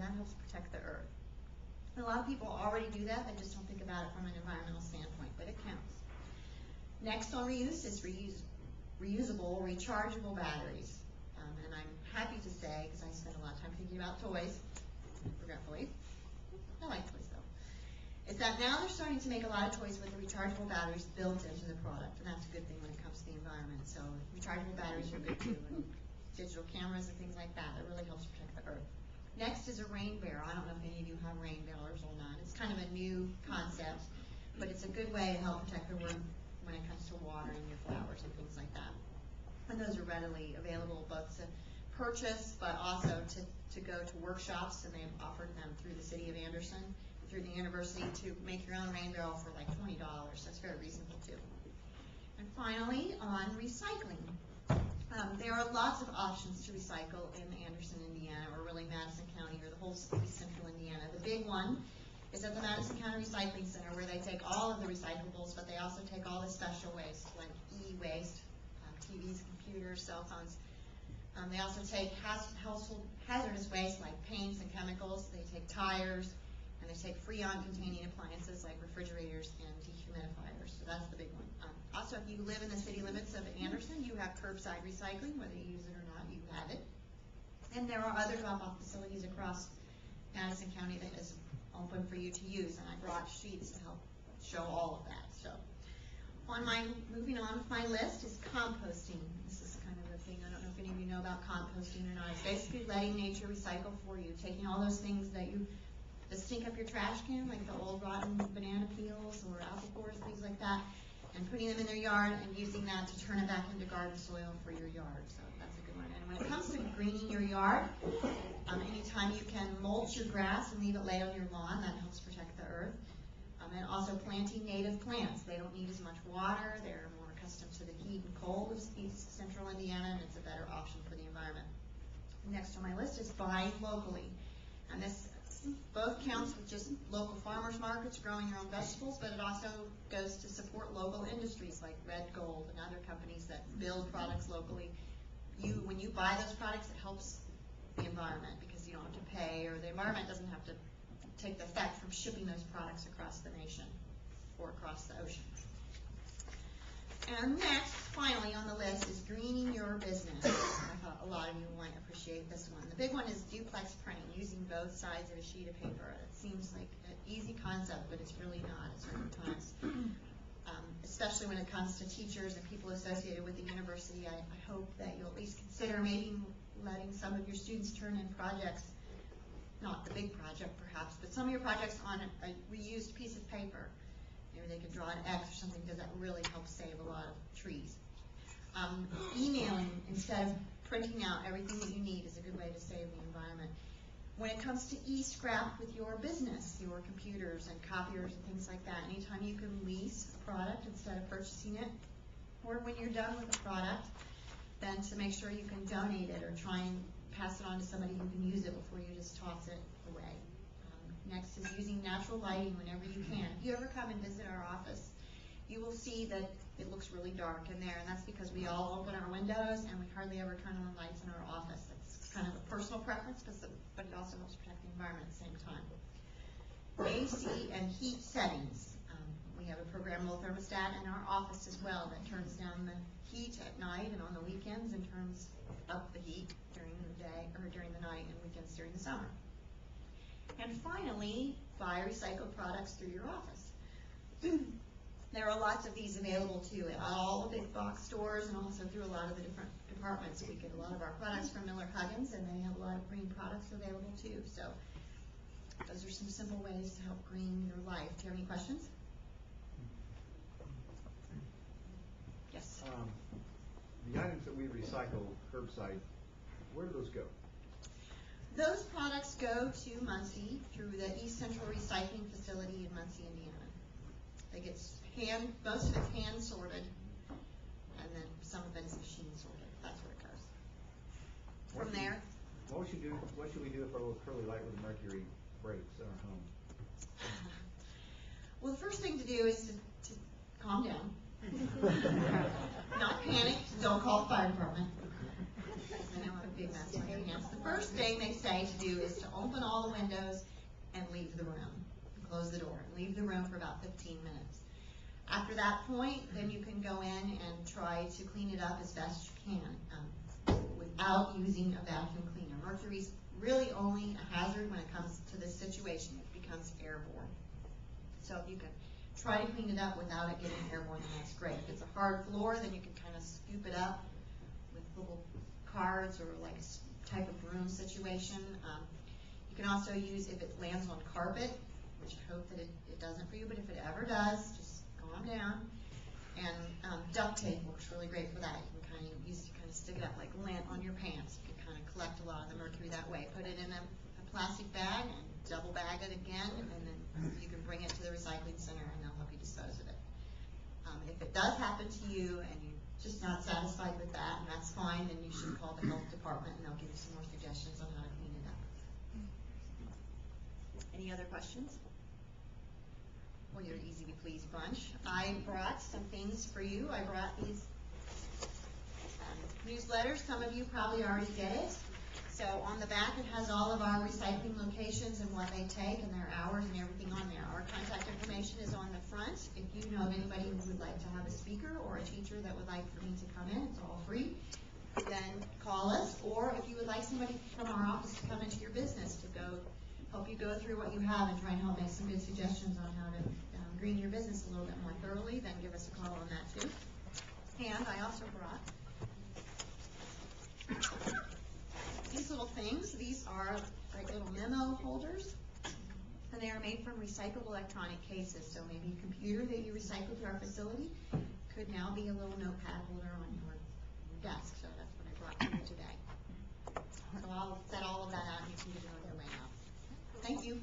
and that helps protect the earth. And a lot of people already do that, they just don't think about it from an environmental standpoint, but it counts. Next on reuse is reusable, rechargeable batteries. And I'm happy to say, because I spend a lot of time thinking about toys, regretfully, I like toys though, is that now they're starting to make a lot of toys with the rechargeable batteries built into the product, and that's a good thing when it comes to the environment. So rechargeable batteries are good too, and digital cameras and things like that. It really helps protect the earth. Next is a rain barrel. I don't know if any of you have rain barrels or not. It's kind of a new concept, but it's a good way to help protect the earth when it comes to watering your flowers and things like that. And those are readily available both to purchase, but also to go to workshops, and they've offered them through the city of Anderson, through the university, to make your own rain barrel for like $20. That's very reasonable too. And finally, on recycling. There are lots of options to recycle in Anderson, Indiana, or really Madison County, or the whole East Central Indiana. The big one is at the Madison County Recycling Center, where they take all of the recyclables, but they also take all the special waste, like e-waste, TVs, computers, cell phones. They also take household hazardous waste like paints and chemicals. They take tires, and they take freon-containing appliances like refrigerators and dehumidifiers. So that's the big one. Also, if you live in the city limits of Anderson, you have curbside recycling. Whether you use it or not, you have it. And there are other drop-off facilities across Madison County that is open for you to use, and I brought sheets to help show all of that. So, moving on with my list is composting. This is kind of a thing, I don't know if any of you know about composting or not. It's basically letting nature recycle for you, taking all those things that stink up your trash can, like the old rotten banana peels or apple cores, things like that, and putting them in their yard and using that to turn it back into garden soil for your yard. So that's a good one. And when it comes to greening your yard, anytime you can mulch your grass and leave it lay on your lawn, that helps protect the earth. And also planting native plants. They don't need as much water. They're more accustomed to the heat and cold of East Central Indiana, and it's a better option for the environment. Next on my list is buying locally. And this both counts with just local farmers markets growing your own vegetables, but it also goes to support local industries like Red Gold and other companies that build products locally. When you buy those products, it helps the environment because you don't have to pay, or the environment doesn't have to take the effect from shipping those products across the nation or across the ocean. And next, finally on the list, is greening your business. I thought a lot of you might appreciate this one. The big one is duplex printing, using both sides of a sheet of paper. It seems like an easy concept, but it's really not at certain times. Especially when it comes to teachers and people associated with the university, I hope that you'll at least consider maybe letting some of your students turn in projects, not the big project perhaps, but some of your projects on a reused piece of paper. Maybe they could draw an X or something, because that really helps save a lot of trees. Emailing instead of printing out everything that you need is a good way to save the environment. When it comes to e-scrap with your business, your computers and copiers and things like that, anytime you can lease a product instead of purchasing it, or when you're done with the product, then to make sure you can donate it or try and pass it on to somebody who can use it before you just toss it away. Next is using natural lighting whenever you can. If you ever come and visit our office, you will see that it looks really dark in there, and that's because we all open our windows and we hardly ever turn on the lights in our office. That's kind of a personal preference, but it also helps protect the environment at the same time. AC and heat settings. We have a programmable thermostat in our office as well that turns down the heat at night and on the weekends, and turns up the heat during the day, or during the night, and weekends during the summer. And finally, buy recycled products through your office. There are lots of these available too at all the big box stores, and also through a lot of the different departments. We get a lot of our products from Miller Huggins, and they have a lot of green products available too. So those are some simple ways to help green your life. Do you have any questions? Yes. The items that we recycle curbside, where do those go? Those products go to Muncie through the East Central Recycling Facility in Muncie, Indiana. They get most of it's hand sorted, and then some of it is machine sorted. That's where it goes. From there. What should we do if our little curly light with mercury breaks in our home? Well, the first thing to do is to calm down. Not panic. Don't call the fire department. I know it would big mess on your hands. The first thing they say to do is to open all the windows and leave the room. Close the door and leave the room for about 15 minutes. After that point, then you can go in and try to clean it up as best you can without using a vacuum cleaner. Mercury's really only a hazard when it comes to this situation. It becomes airborne. So if you can try to clean it up without it getting airborne, then that's great. If it's a hard floor, then you can kind of scoop it up with little cards or like a type of broom situation. You can also use, if it lands on carpet, which I hope that it doesn't for you, but if it ever does, just calm down. And duct tape works really great for that. You can kind of use it to kind of stick it up like lint on your pants. You can kind of collect a lot of the mercury that way. Put it in a plastic bag and double bag it again, and then you can bring it to the recycling center and they'll help you dispose of it. If it does happen to you and you're just not satisfied with that, and that's fine, then you should call the health department and they'll give you some more suggestions on how to clean it up. Any other questions? Well, you're an easy to please bunch. I brought some things for you. I brought these newsletters. Some of you probably already get it. So on the back it has all of our recycling locations and what they take and their hours and everything on there. Our contact information is on the front. If you know of anybody who would like to have a speaker or a teacher that would like for me to come in, it's all free, then call us. Or if you would like somebody from our office to come into your business to help you go through what you have and try and help make some good suggestions on how to green your business a little bit more thoroughly, then give us a call on that too. And I also brought these little things. These are like little memo holders, and they are made from recycled electronic cases. So maybe a computer that you recycled to our facility could now be a little notepad holder on your desk. So that's what I brought to you today. So I'll set all of that out and you can get it on your way out. Thank you.